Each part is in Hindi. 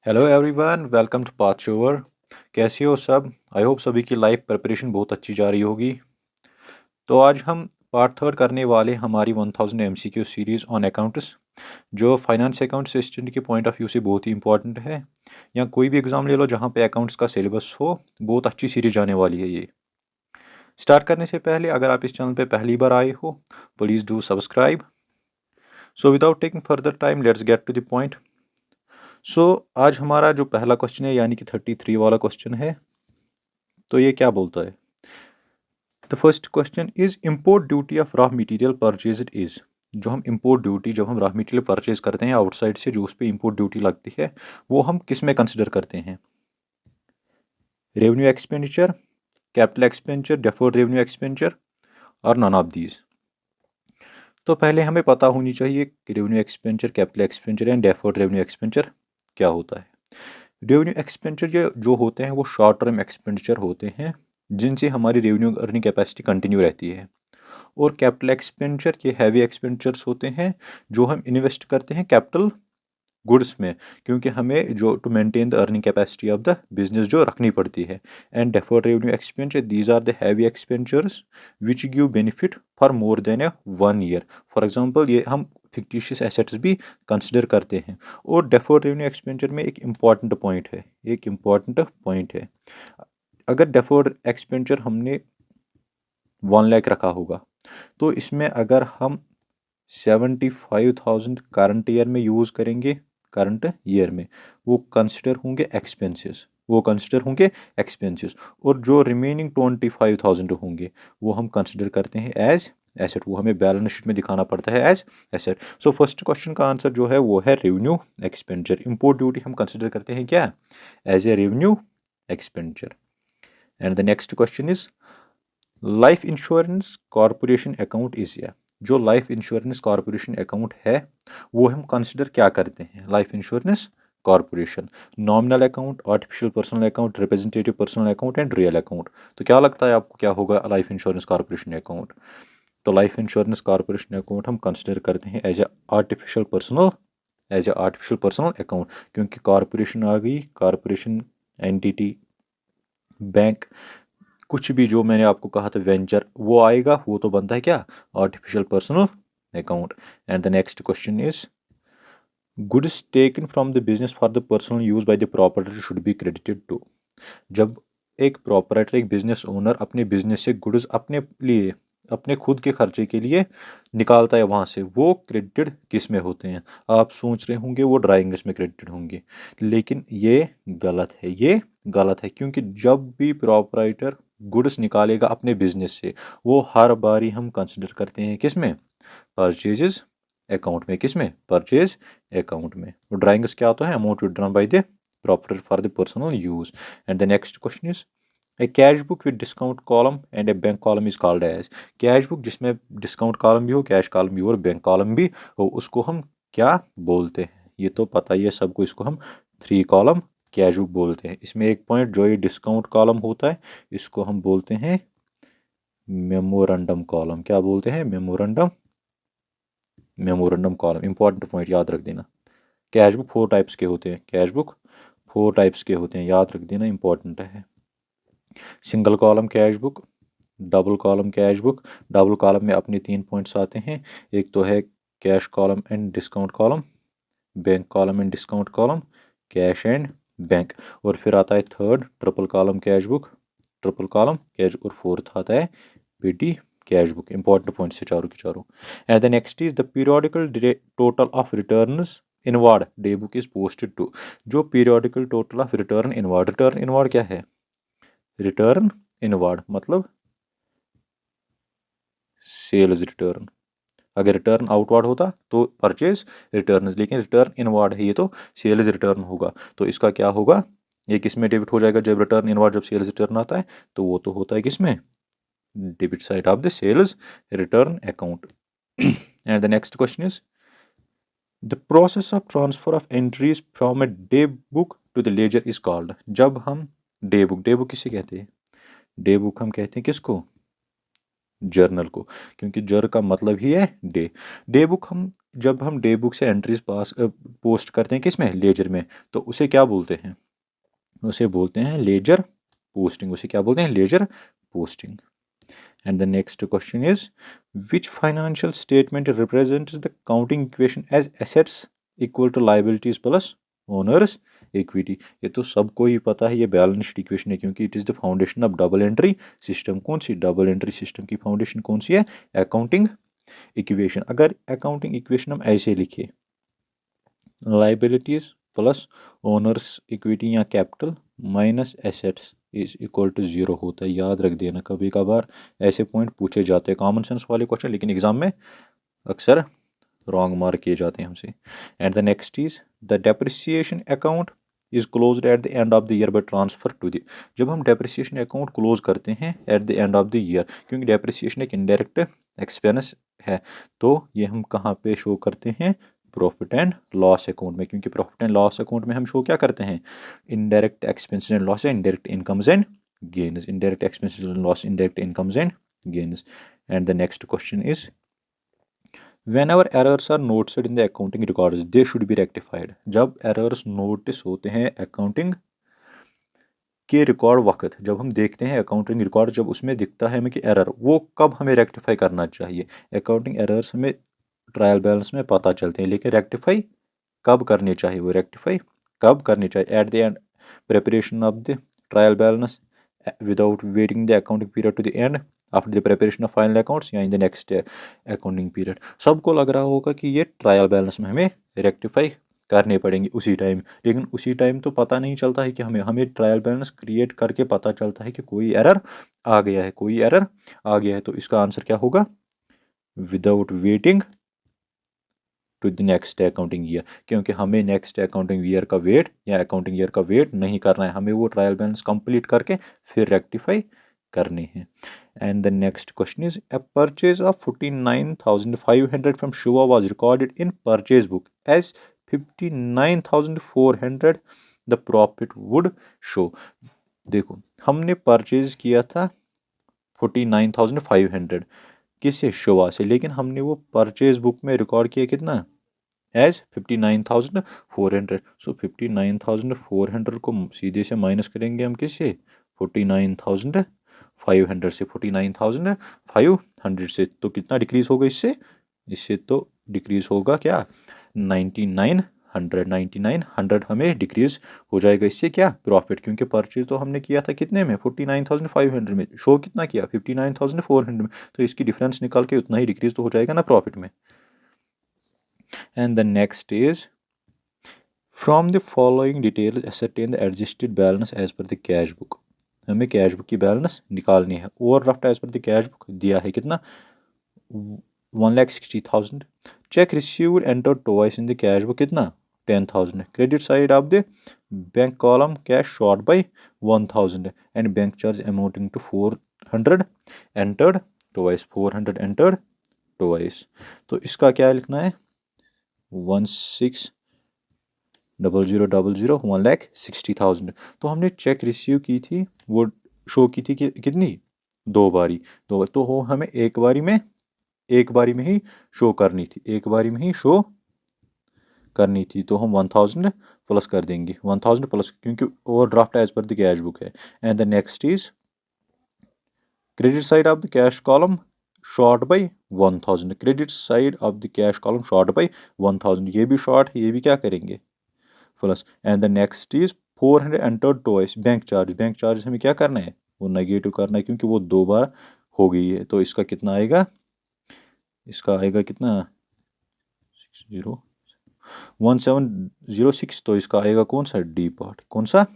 Hello everyone, welcome to path shower. कैसे हो सब? आई होप सभी की लाइफ प्रिपरेशन बहुत अच्छी जा रही होगी। तो आज हम पार्ट थर्ड करने वाले हमारी 1000 MCQ सीरीज़ ऑन अकाउंट्स, जो फाइनेंस अकाउंट असिस्टेंट के पॉइंट ऑफ व्यू से बहुत ही इंपॉर्टेंट है। या कोई भी एग्ज़ाम ले लो जहाँ पे अकाउंट्स का सिलेबस हो, बहुत अच्छी सीरीज आने वाली है ये। स्टार्ट करने से पहले अगर आप इस चैनल पे पहली बार आए हो, please do subscribe. So without taking further time, let's get to the point. आज हमारा जो पहला क्वेश्चन है यानी कि 33 वाला क्वेश्चन है, तो ये क्या बोलता है? The first question is import duty of raw material purchase is. जो हम इम्पोर्ट ड्यूटी, जब हम रॉ मटेरियल परचेज करते हैं आउटसाइड से, जो उस पर इम्पोर्ट ड्यूटी लगती है, वो हम किस में कंसिडर करते हैं? Revenue expenditure, capital expenditure, deferred revenue expenditure और नन ऑफ दीज। तो पहले हमें पता होनी चाहिए कि revenue expenditure, capital expenditure and deferred revenue expenditure क्या होता है। रेवेन्यू एक्सपेंडिचर जो होते हैं वो शॉर्ट टर्म एक्सपेंडिचर होते हैं, जिनसे हमारी रेवेन्यू अर्निंग कैपेसिटी कंटिन्यू रहती है। और कैपिटल एक्सपेंडिचर ये हैवी एक्सपेंडिचर्स होते हैं जो हम इन्वेस्ट करते हैं कैपिटल गुड्स में, क्योंकि हमें जो to maintain the earning capacity of the business जो रखनी पड़ती है। And deferred revenue expenditure, these are the heavy expenditures which give benefit for more than a 1 year. For example, ये हम फिक्टिशियस एसेट्स भी कंसिडर करते हैं। और डेफर्ड रेवेन्यू एक्सपेंडिचर में एक इम्पॉर्टेंट पॉइंट है, एक इम्पॉर्टेंट पॉइंट है। अगर डेफर्ड एक्सपेंडिचर हमने 1 लाख रखा होगा, तो इसमें अगर हम 75,000 करंट ईयर में यूज़ करेंगे, करंट ईयर में, वो कंसिडर होंगे एक्सपेंसेस, वो कंसिडर होंगे एक्सपेंसेस। और जो रिमेनिंग 25,000 होंगे वो हम कंसिडर करते हैं एज एसेट, वो हमें बैलेंस शीट में दिखाना पड़ता है as asset. So first question का आंसर जो है वो है रेवेन्यू एक्सपेंडिचर। इंपोर्ट ड्यूटी हम कंसिडर करते हैं क्या? As a revenue expenditure. And the next question is life insurance corporation account is या। जो लाइफ इंश्योरेंस कॉरपोरेशन अकाउंट है वो हम कंसिडर क्या करते हैं? Life insurance corporation, nominal account, artificial personal account, representative personal account and real account. तो क्या लगता है आपको क्या होगा लाइफ इंश्योरेंस कॉरपोरेशन अकाउंट? तो लाइफ इंश्योरेंस कॉरपोरेशन अकाउंट हम कंसिडर करते हैं as a artificial personal, as a artificial personal account, क्योंकि कॉरपोरेशन आ गई, कॉरपोरेशन एंटिटी, बैंक, कुछ भी जो मैंने आपको कहा था वेंचर, वो आएगा, वो तो बनता है क्या? Artificial personal account. And the next question is goods taken from the business for the personal use by the property should be credited to. जब एक प्रॉपराइटर, एक बिजनेस ओनर अपने बिजनेस से गुड्स अपने लिए, अपने खुद के खर्चे के लिए निकालता है वहाँ से, वो क्रेडिटेड किस में होते हैं? आप सोच रहे होंगे वो ड्राइंग्स में क्रेडिटेड होंगे, लेकिन ये गलत है, ये गलत है। क्योंकि जब भी प्रॉपराइटर गुड्स निकालेगा अपने बिजनेस से, वो हर बारी हम कंसिडर करते हैं किस में? परचेजेस अकाउंट में। किस में? परचेज अकाउंट में। ड्राइंग्स क्या होता है? Amount withdrawn by the proprietor for the personal use. And the next question is a cash book with discount column and a bank column is called as. Cash book जिसमें डिस्काउंट कॉलम भी हो, कैश कॉलम भी हो और बैंक कॉलम भी हो, उसको हम क्या बोलते हैं? ये तो पता ही है सबको, इसको हम 3 कॉलम कैश बुक बोलते हैं। इसमें एक पॉइंट, जो ये डिस्काउंट कॉलम होता है इसको हम बोलते हैं मेमोरेंडम कॉलम। क्या बोलते हैं? Memorandum, memorandum column. Important point याद रख देना। कैश बुक 4 टाइप्स के होते हैं, कैश बुक 4 टाइप्स के होते हैं, याद रख देना, इंपॉर्टेंट है। Single column cash book, double column cash book. Double column में अपने 3 पॉइंट्स आते हैं, एक तो है cash column and discount column, bank column and discount column, cash and bank. और फिर आता है third triple column cash book, triple column cash. और फोर्थ आता है पेटी कैश बुक। इंपॉर्टेंट पॉइंट्स है चारों के चारों। And the next is the periodical total of returns inward day book is posted to. जो periodical total of return inward, return inward क्या है? रिटर्न इनवार्ड मतलब सेल्स रिटर्न। अगर रिटर्न आउटवार्ड होता तो परचेज रिटर्न, लेकिन रिटर्न इनवार्ड है ये, तो सेल्स रिटर्न होगा। तो इसका क्या होगा? ये किस में डेबिट हो जाएगा जब रिटर्न इनवार्ड, जब सेल्स रिटर्न आता है? तो वो तो होता है किस में? Debit side of the sales return account. And the next question is the process of transfer of entries from a day book to the ledger is called. जब हम डे बुक, डे बुक किसे कहते हैं? डे बुक हम कहते हैं किसको? जर्नल को, क्योंकि जर का मतलब ही है डे। डे बुक हम जब हम डे बुक से एंट्रीज पोस्ट करते हैं किस में, लेजर में, तो उसे क्या बोलते हैं, उसे बोलते हैं लेजर पोस्टिंग। उसे क्या बोलते हैं, ledger posting. And the next question is which financial statement represents the counting equation as assets equal to liabilities plus owners equity. ये तो सबको ही पता है, ये बैलेंस शीट इक्वेशन है, क्योंकि it is the foundation of double entry system. कौन सी डबल एंट्री सिस्टम की फाउंडेशन कौन सी है, अकाउंटिंग इक्वेशन। अगर अकाउंटिंग इक्वेशन हम ऐसे लिखे, लाइबिलिटीज प्लस ओनर्स इक्विटी या capital minus assets is equal to zero होता है। याद रख देना, कभी कभार ऐसे पॉइंट पूछे जाते हैं, कॉमन सेंस वाले क्वेश्चन, लेकिन एग्जाम में अक्सर रॉन्ग मार्क किए जाते हैं हमसे। And the next is the depreciation account is closed at the end of the year by transfer to the. जब हम डेप्रिसिएशन अकाउंट क्लोज करते हैं at the end of the year, क्योंकि डेप्रिसिएशन एक इनडायरेक्ट एक्सपेंस है, तो ये हम कहाँ पे शो करते हैं, प्रॉफिट एंड लॉस अकाउंट में। क्योंकि प्रॉफिट एंड लॉस अकाउंट में हम शो क्या करते हैं, indirect expenses and loss, indirect incomes and gains, indirect expenses and loss, indirect incomes and gains. And the next question is whenever errors are noted in the accounting records they should be rectified। जब errors notice होते हैं accounting के रिकॉर्ड वक्त, जब हम देखते हैं अकाउंटिंग रिकॉर्ड, जब उसमें दिखता है हमें कि एरर, वो कब हमें रेक्टिफाई करना चाहिए। अकाउंटिंग एरर्स हमें ट्रायल बैलेंस में पता चलते हैं, लेकिन रेक्टिफाई कब करने चाहिए, वो रेक्टिफाई कब करनी चाहिए, at the end preparation of the trial balance without waiting the accounting period to the end after the preparation of final accounts, या in the next accounting period. सबको लग रहा होगा कि ये ट्रायल बैलेंस में हमें रेक्टिफाई करने पड़ेंगे उसी टाइम, लेकिन उसी टाइम तो पता नहीं चलता है कि हमें हमें ट्रायल बैलेंस क्रिएट करके पता चलता है कि कोई एरर आ गया है, कोई एरर आ गया है। तो इसका आंसर क्या होगा, without waiting to the next accounting year, क्योंकि हमें नेक्स्ट अकाउंटिंग ईयर का वेट या अकाउंटिंग ईयर का वेट नहीं करना है, हमें वो ट्रायल बैलेंस कंप्लीट करके फिर रेक्टिफाई करने हैं। And the next question is a purchase of 49,500 from Shiva was recorded in purchase book as 59,400 the profit would show. देखो, हमने परचेज किया था 49,500 किससे, शिवा से, लेकिन हमने वो परचेज बुक में रिकॉर्ड किया कितना, एज 59,400। सो 59,400 को सीधे से माइनस करेंगे हम किससे, 49,500 से, 49,500 से, तो कितना डिक्रीज होगा इससे, इससे तो डिक्रीज होगा क्या, 9900, 9900 हमें डिक्रीज हो जाएगा इससे, क्या, प्रॉफिट। क्योंकि परचेज तो हमने किया था कितने में, 49,500 में, शो कितना किया, 59,400 में, तो इसकी डिफरेंस निकाल के उतना ही डिक्रीज तो हो जाएगा ना प्रॉफिट में। And the next is from the following details ascertain the adjusted balance as per the cash book। हमें कैश बुक की बैलेंस निकालनी है। Overdraft as per the cash book दिया है कितना, 1,60,000। Cheque received entered twice in the cash book कितना, 10,000। Credit side of the bank column cash short by 1,000 and bank charge amounting to 400 entered twice, 400 entered twice. तो इसका क्या लिखना है, 16,000,000 1,60,000। तो हमने चेक रिसीव की थी, वो शो की थी कि कितनी, दो बारी, तो वो हमें एक बारी में ही शो करनी थी, एक बारी में ही शो करनी थी। तो हम 1,000 प्लस कर देंगे, 1,000 प्लस, क्योंकि overdraft as per the cash book है। And the next is credit side of the cash column short by 1,000, credit side of the cash column short by 1,000, ये भी शॉर्ट है, ये भी क्या करेंगे, plus. And the next is 400 entered twice bank charge, bank charge हमें क्या करना है, वो नेगेटिव करना है, क्योंकि वो दो बार हो गई है। तो इसका कितना आएगा, इसका आएगा कितना, 1706। तो इसका आएगा कौन सा, डी पार्ट, कौन सा,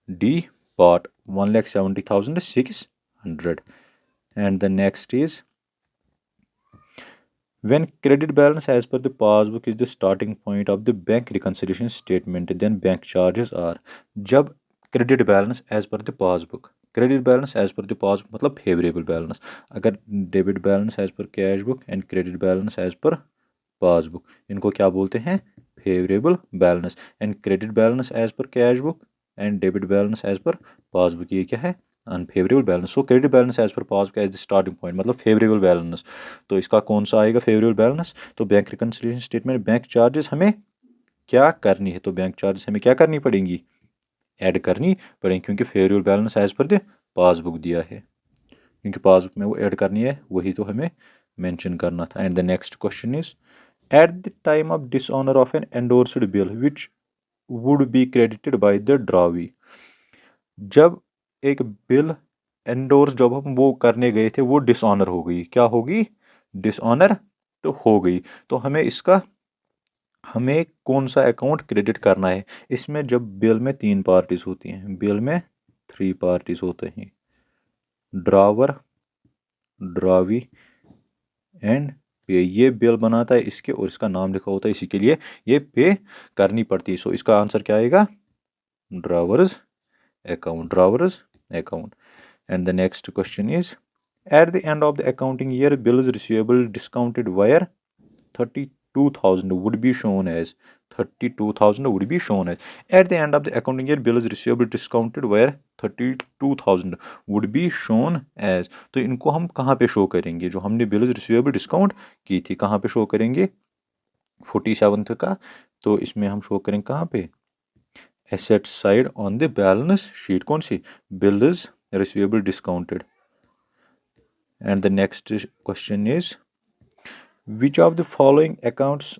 D part, 1,70,600। And the next is when credit balance as per the passbook is the starting point of the bank reconciliation statement then bank charges are। जब credit balance as per the passbook, credit balance as per the passbook मतलब favorable balance, अगर debit balance as per cash book and credit balance as per passbook, इनको क्या बोलते हैं, favorable balance, and credit balance as per cash book and debit balance as per passbook, ये क्या है, unfavourable balance. So credit balance as per pass का एज द स्टार्टिंग पॉइंट, मतलब फेवरेबल बैलेंस। तो इसका कौन सा आएगा फेवरेबल बैलेंस? तो bank reconciliation statement bank charges हमें क्या करनी है? तो बैंक चार्जेस हमें क्या करनी पड़ेंगी? ऐड करनी पड़ेंगी, क्योंकि favourable balance as per the passbook दिया है, क्योंकि पासबुक में वो ऐड करनी है, वही तो हमें मेंशन करना था। And the next question is at the time of dishonour of an endorsed bill which would be credited by the drawee. जब एक बिल एंडोर्स जब हम वो करने गए थे वो डिसऑनर हो गई, क्या होगी? डिसऑनर तो हो गई। तो हमें कौन सा अकाउंट क्रेडिट करना है? इसमें जब बिल में 3 पार्टीज होती हैं, बिल में 3 पार्टीज होते हैं, ड्रावर, ड्रावी एंड पे। ये बिल बनाता है इसके और इसका नाम लिखा होता है, इसी के लिए ये पे करनी पड़ती है। सो इसका आंसर क्या आएगा? Drawers account, drawers account. And the next question is at the end of the accounting year bills receivable discounted wire 32,000 would be shown as 32,000 would be shown as at the end of the accounting year bills receivable discounted wire 32,000 would be shown as। तो इनको हम कहाँ पे शो करेंगे? जो हमने बिल्स रिसीवेबल डिस्काउंट की थी कहाँ पे शो करेंगे? 47th का। तो इसमें हम शो करेंगे कहाँ पे? Asset side on the balance sheet. कौन सी? Bills receivable discounted. And the next question is which of the following accounts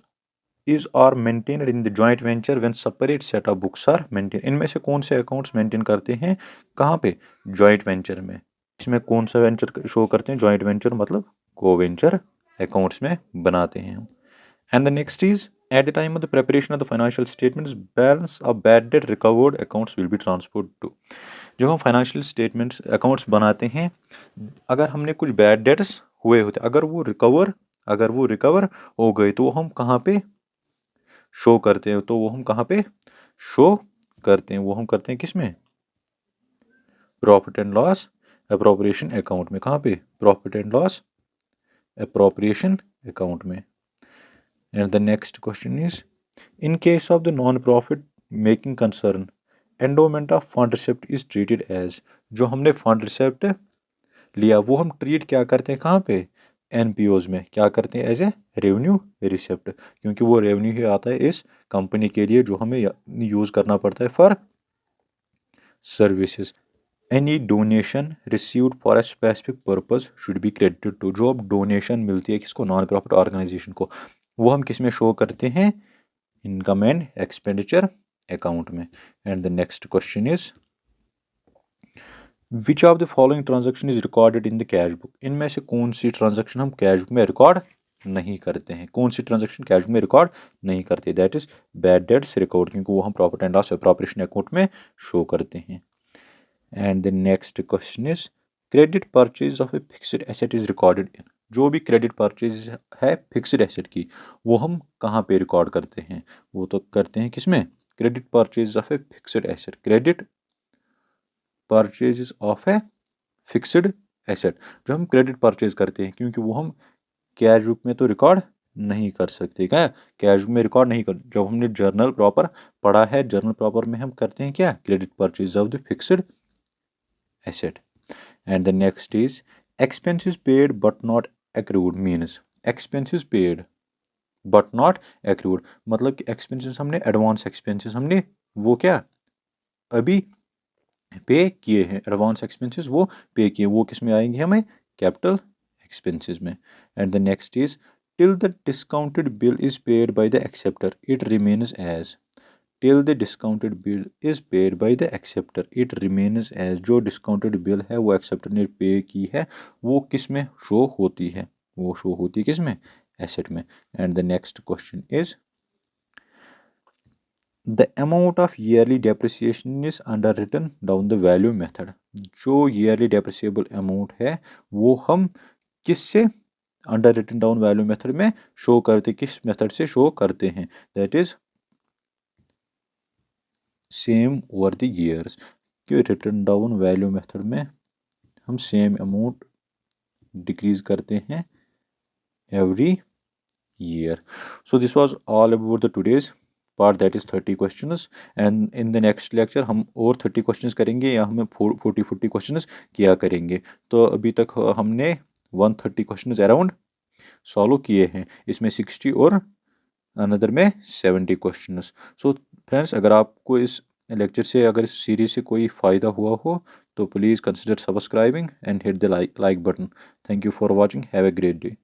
is are maintained in the joint venture when separate set of books are maintained। इनमें से कौन से अकाउंट्स मेंटेन करते हैं कहाँ पे? जॉइंट वेंचर में। इसमें कौन सा वेंचर शो करते हैं? जॉइंट वेंचर मतलब को वेंचर अकाउंट्स में बनाते हैं हम। And the next is at the time of the preparation of the financial statements balance of bad debt recovered accounts will be transferred to. जब हम फाइनेंशियल स्टेटमेंट्स अकाउंट्स बनाते हैं, अगर हमने कुछ बैड डेट्स हुए होते, अगर वो रिकवर हो गए तो हम कहाँ पे शो करते हैं? तो वो हम कहाँ पे शो करते हैं? वो हम करते हैं किस में? Profit and loss appropriation account में। कहाँ पे? Profit and loss appropriation account में। And the next question is in case of the non profit making concern endowment of fund receipt is treated as. जो हमने फंड रिसिप्ट लिया वो हम ट्रीट क्या करते हैं कहाँ पे? एनपीओज में। क्या करते हैं? एज ए रेवेन्यू रिसिप्ट, क्योंकि वो रेवेन्यू ही आता है इस कंपनी के लिए जो हमें यूज़ करना पड़ता है for services. Any donation received for a specific purpose should be credited to. जो अब डोनेशन मिलती है किसको? नॉन प्रॉफिट ऑर्गेनाइजेशन को, वो हम किस में शो करते हैं? इनकम एंड एक्सपेंडिचर अकाउंट में। And the next question is which of the following transaction is recorded in the cash book. इनमें से कौन सी ट्रांजेक्शन हम कैश बुक में रिकॉर्ड नहीं करते हैं? कौन सी ट्रांजेक्शन कैश बुक में रिकॉर्ड नहीं करते? That is bad debts record, क्योंकि वो हम profit and loss appropriation account में शो करते हैं। And the next question is credit purchase of a fixed asset is recorded in. जो भी क्रेडिट परचेज है फिक्स्ड एसेट की, वो हम कहाँ पे रिकॉर्ड करते हैं? वो तो करते हैं किसमें? Credit purchase of a fixed asset, credit purchase of a fixed asset जो हम क्रेडिट परचेज करते हैं, क्योंकि वो हम कैश बुक में तो रिकॉर्ड नहीं कर सकते। क्या कैश बुक में रिकॉर्ड नहीं कर? जब हमने जर्नल प्रॉपर पढ़ा है, जर्नल प्रॉपर में हम करते हैं क्या? Credit purchase of the fixed asset. And the next is expenses paid but not accrued means. Expenses paid but not accrued मतलब कि एक्सपेंसेस हमने एडवांस एक्सपेंसेस हमने वो क्या अभी पे किए हैं, एडवांस एक्सपेंसेस वो पे किए, वो किस में आएंगे? हमें कैपिटल एक्सपेंसेस में। And the next is till the discounted bill is paid by the acceptor it remains as. Till the discounted bill is paid by the acceptor it remains as. जो डिस्काउंटेड बिल है वो एक्सेप्टर ने पे की है, वो किस में शो होती है? वो शो होती है किस में? एसेट में। And the next question is the amount of yearly depreciation is under written down the value method. जो ईयरली डेप्रिसिएबल अमाउंट है वो हम किससे under written down value method में शो करते? किस मेथड से शो करते हैं? That is same over the years. कि रिटन डाउन वैल्यू मेथड में हम सेम अमाउंट डिक्रीज करते हैं every year. So this was all about the today's part that is 30 questions, and in the next lecture हम और 30 क्वेश्चंस करेंगे या हमें 40 क्वेश्चंस किया करेंगे। तो अभी तक हमने 130 क्वेश्चंस अराउंड सॉल्व किए हैं, इसमें 60 और अनदर में 70 क्वेश्चंस। सो फ्रेंड्स, अगर आपको इस लेक्चर से, अगर इस सीरीज से कोई फ़ायदा हुआ हो तो please consider subscribing and hit the like button. Thank you for watching, have a great day.